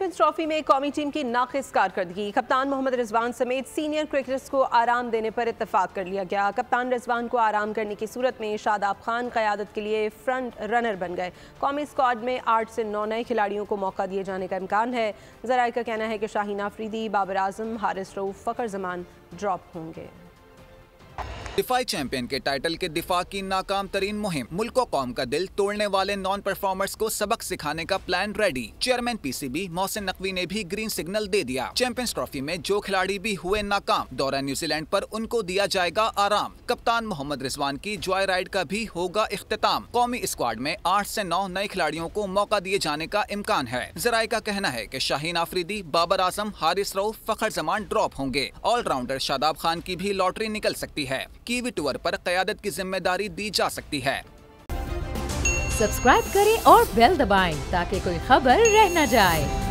Champions trophy में कौमी team की नाक़िस कारकर्दगी। कप्तान मोहम्मद रिजवान समेत सीनियर क्रिकेटर्स को आराम देने पर इत्तेफाक कर लिया गया। कप्तान रिजवान को आराम करने की सूरत में शादाब खान क़यादत के लिए फ्रंट रनर बन गए। कौमी स्क्वाड में 8 से 9 नए खिलाड़ियों को मौका दिए जाने का इम्कान है। ज़राए का कहना है कि शाहीन आफरीदी, बाबर आजम, हारिस रऊफ, फ़खर जमान ड्रॉप होंगे। दिफाई चैंपियन के टाइटल के दिफा की नाकाम तरीन मुहिम, मुल्क व कौम का दिल तोड़ने वाले नॉन परफॉर्मर्स को सबक सिखाने का plan ready. Chairman PCB Mohsin Naqvi ने भी ग्रीन सिग्नल दे दिया। चैंपियंस ट्रॉफी में जो खिलाड़ी भी हुए नाकाम, दौरा न्यूजीलैंड पर उनको दिया जाएगा आराम। कप्तान मोहम्मद रिजवान की जॉय राइड का भी होगा इख्तिताम। कौमी स्क्वाड में 8 से 9 नए खिलाड़ियों को मौका दिए जाने का इम्कान है। ज़राए का कहना है कि शाहीन आफरीदी, बाबर आजम, हारिस रऊफ, फ़खर जमान ड्रॉप होंगे। ऑलराउंडर शादाब खान की भी लॉटरी निकल सकती है। कीवी टूर पर क़यादत की जिम्मेदारी दी जा सकती है। सब्सक्राइब करें और बेल दबाएं ताकि कोई खबर रह न जाए।